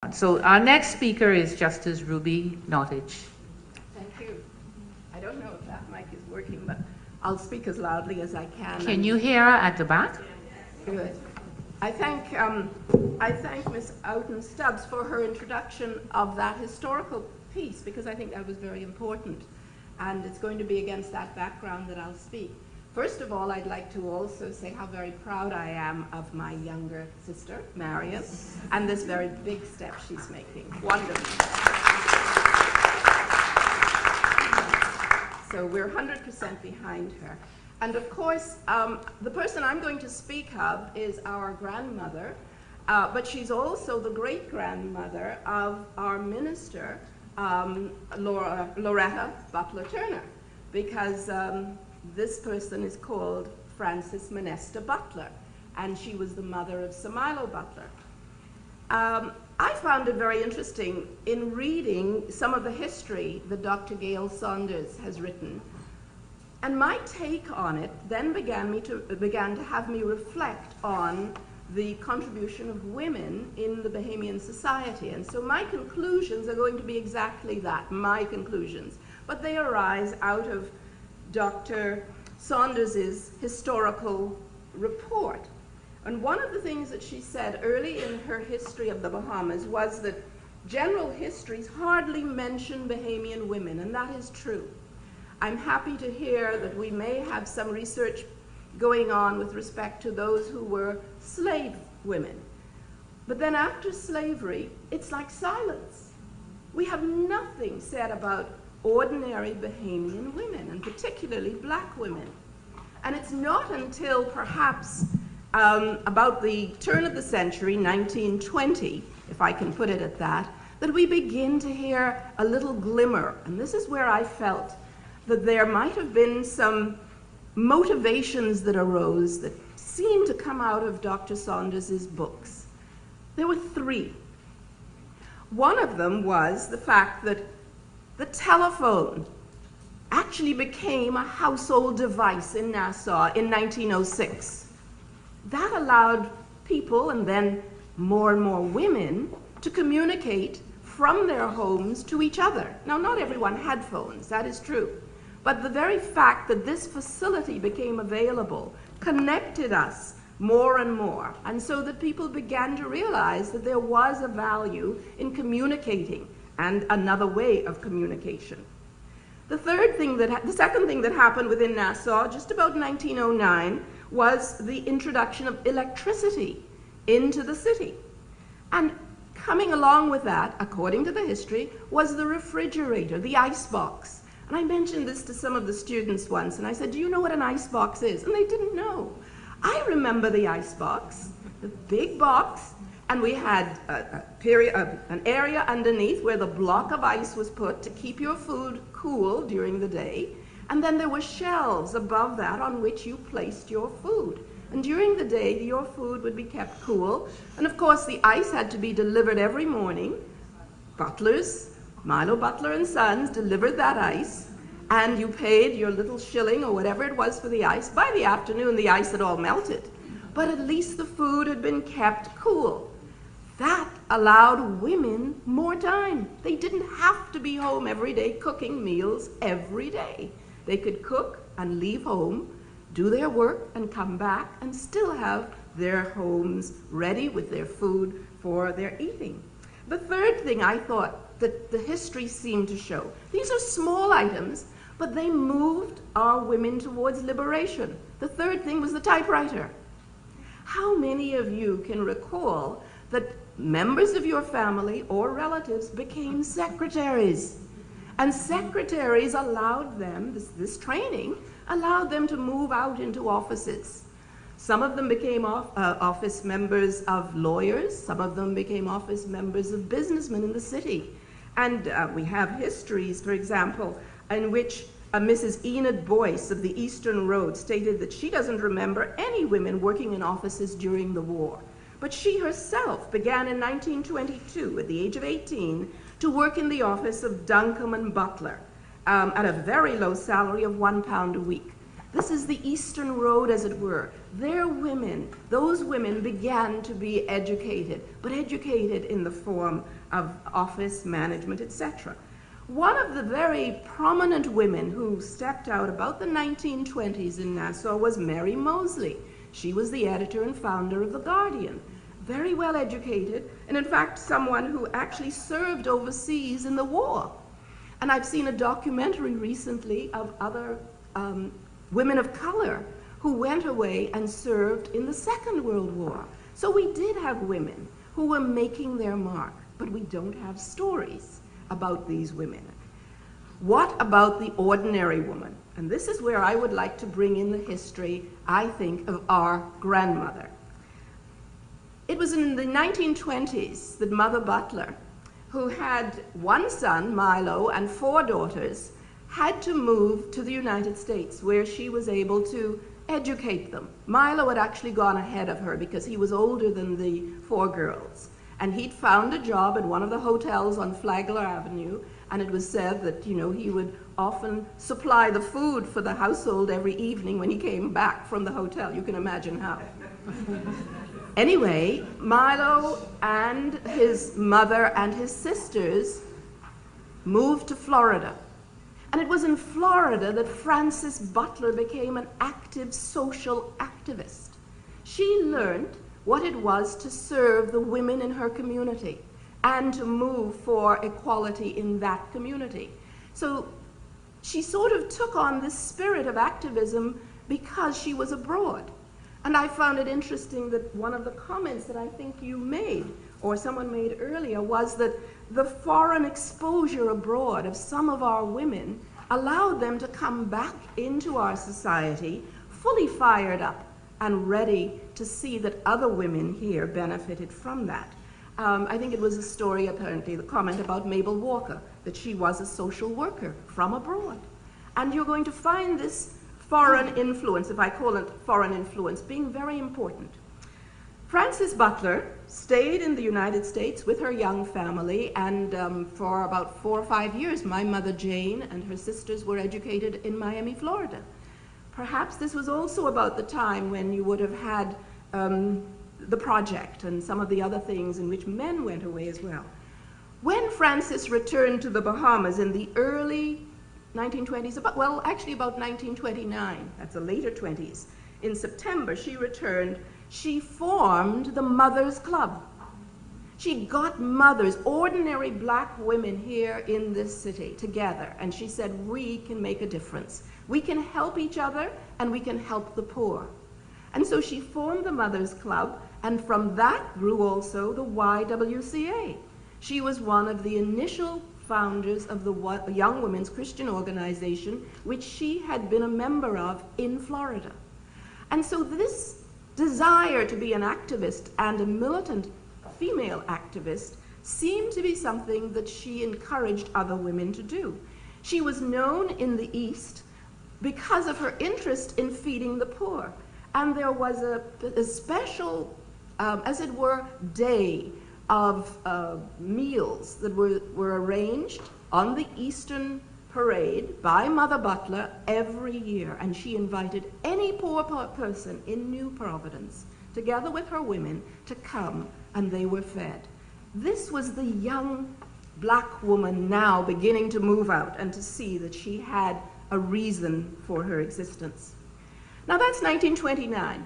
on. So our next speaker is Justice Rubie Nottage. Thank you. I don't know if that mic is working, but I'll speak as loudly as I can. Can you hear her at the back? Good. I thank Ms. Outen Stubbs for her introduction of that historical piece, because I think that was very important. And it's going to be against that background that I'll speak. First of all, I'd like to also say how very proud I am of my younger sister, Marion, and this very big step she's making. Wonderful. So we're 100% behind her. And of course, the person I'm going to speak of is our grandmother, but she's also the great-grandmother of our minister, Loretta Butler Turner, because this person is called Frances Monesta Butler, and she was the mother of Sir Milo Butler. I found it very interesting in reading some of the history that Dr. Gail Saunders has written, and my take on it then began to have me reflect on the contribution of women in the Bahamian society. And so my conclusions are going to be exactly that, my conclusions. But they arise out of Dr. Saunders's historical report. And one of the things that she said early in her history of the Bahamas was that general histories hardly mention Bahamian women, and that is true. I'm happy to hear that we may have some research going on with respect to those who were slave women. But then after slavery, it's like silence. We have nothing said about ordinary Bahamian women, and particularly black women. And it's not until perhaps about the turn of the century, 1920, if I can put it at that, that we begin to hear a little glimmer. And this is where I felt that there might have been some motivations that arose that seemed to come out of Dr. Saunders's books. There were three. One of them was the fact that the telephone actually became a household device in Nassau in 1906. That allowed people, and then more and more women, to communicate from their homes to each other. Now, not everyone had phones, that is true. But the very fact that this facility became available connected us more and more. And so that people began to realize that there was a value in communicating and another way of communication. The second thing that happened within Nassau, just about 1909, was the introduction of electricity into the city. And coming along with that, according to the history, was the refrigerator, the icebox. And I mentioned this to some of the students once, and I said, do you know what an icebox is? And they didn't know. I remember the icebox, the big box, and we had an area underneath where the block of ice was put to keep your food cool during the day, and then there were shelves above that on which you placed your food. And during the day, your food would be kept cool, and of course the ice had to be delivered every morning. Butlers, Milo Butler and Sons, delivered that ice, and you paid your little shilling or whatever it was for the ice. By the afternoon, the ice had all melted, but at least the food had been kept cool. That allowed women more time. They didn't have to be home every day cooking meals every day. They could cook and leave home, do their work, and come back and still have their homes ready with their food for their eating. The third thing I thought that the history seemed to show, these are small items, but they moved our women towards liberation. The third thing was the typewriter. How many of you can recall that members of your family or relatives became secretaries? And secretaries allowed them, this training, allowed them to move out into offices. Some of them became office members of lawyers. Some of them became office members of businessmen in the city. And we have histories, for example, in which Mrs. Enid Boyce of the Eastern Road stated that she doesn't remember any women working in offices during the war. But she herself began in 1922, at the age of 18, to work in the office of Duncombe and Butler at a very low salary of £1 a week. This is the Eastern Road, as it were. Their women, those women began to be educated, but educated in the form of office management, etc. One of the very prominent women who stepped out about the 1920s in Nassau was Mary Moseley. She was the editor and founder of The Guardian. Very well educated, and in fact someone who actually served overseas in the war. And I've seen a documentary recently of other women of color who went away and served in the Second World War. So we did have women who were making their mark, but we don't have stories about these women. What about the ordinary woman? And this is where I would like to bring in the history, I think, of our grandmother. It was in the 1920s that Mother Butler, who had one son, Milo, and 4 daughters, had to move to the United States, where she was able to educate them. Milo had actually gone ahead of her because he was older than the 4 girls. And he'd found a job at one of the hotels on Flagler Avenue, and it was said that, you know, he would often supply the food for the household every evening when he came back from the hotel. You can imagine how. Anyway, Milo and his mother and his sisters moved to Florida. And it was in Florida that Frances Butler became an active social activist. She learned what it was to serve the women in her community and to move for equality in that community. So she sort of took on this spirit of activism because she was abroad. And I found it interesting that one of the comments that I think you made, or someone made earlier, was that the foreign exposure abroad of some of our women allowed them to come back into our society fully fired up and ready to see that other women here benefited from that. I think it was a story, apparently, the comment about Mabel Walker, that she was a social worker from abroad. And you're going to find this foreign influence, if I call it foreign influence, being very important. Frances Butler stayed in the United States with her young family, and for about 4 or 5 years, my mother Jane and her sisters were educated in Miami, Florida. Perhaps this was also about the time when you would have had the project and some of the other things in which men went away as well. When Frances returned to the Bahamas in the early 1920s, about 1929, that's the later 20s, in September she returned, she formed the Mothers Club. She got mothers, ordinary black women here in this city together, and she said, we can make a difference. We can help each other, and we can help the poor. And so she formed the Mothers Club, and from that grew also the YWCA. She was one of the initial founders of the Young Women's Christian Organization, which she had been a member of in Florida. And so this desire to be an activist and a militant female activist seemed to be something that she encouraged other women to do. She was known in the East because of her interest in feeding the poor. And there was a special, as it were, day of meals that were arranged on the Eastern Parade by Mother Butler every year. And she invited any poor person in New Providence, together with her women, to come, and they were fed. This was the young black woman now beginning to move out and to see that she had a reason for her existence. Now that's 1929.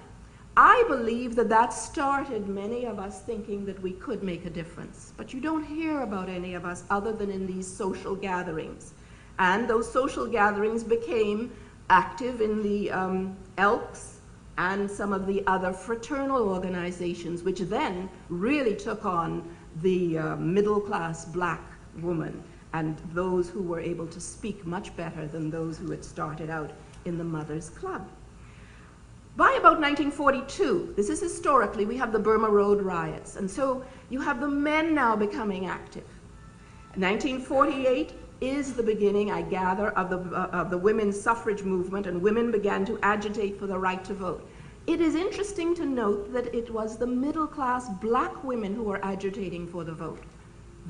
I believe that that started many of us thinking that we could make a difference, but you don't hear about any of us other than in these social gatherings. And those social gatherings became active in the Elks and some of the other fraternal organizations, which then really took on the middle-class black woman and those who were able to speak much better than those who had started out in the Mothers Club. By about 1942, this is historically, we have the Burma Road riots, and so you have the men now becoming active. 1948 is the beginning, I gather, of the women's suffrage movement, and women began to agitate for the right to vote. It is interesting to note that it was the middle-class black women who were agitating for the vote.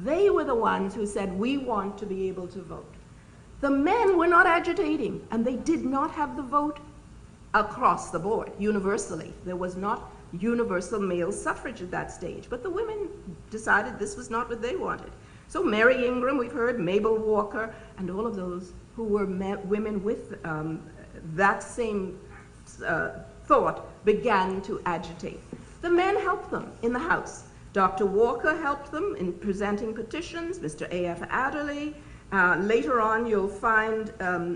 They were the ones who said, we want to be able to vote. The men were not agitating, and they did not have the vote across the board, universally. There was not universal male suffrage at that stage, but the women decided this was not what they wanted. So Mary Ingram, we've heard, Mabel Walker, and all of those who were women with that same thought began to agitate. The men helped them in the House. Dr. Walker helped them in presenting petitions, Mr. A.F. Adderley. Later on, you'll find,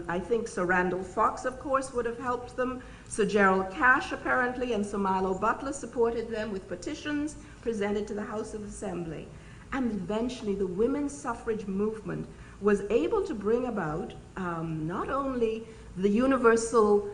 I think Sir Randall Fox, of course, would have helped them. Sir Gerald Cash, apparently, and Sir Milo Butler supported them with petitions presented to the House of Assembly. And eventually, the women's suffrage movement was able to bring about not only the universal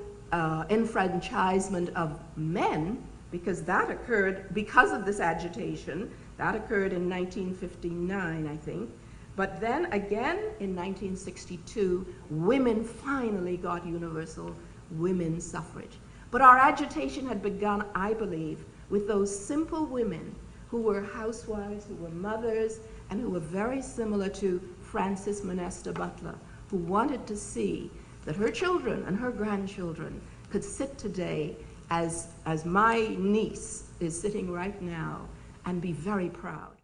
enfranchisement of men, because that occurred because of this agitation. That occurred in 1959, I think. But then again, in 1962, women finally got universal women's suffrage. But our agitation had begun, I believe, with those simple women who were housewives, who were mothers, and who were very similar to Frances Monesta Butler, who wanted to see that her children and her grandchildren could sit today as my niece is sitting right now and be very proud.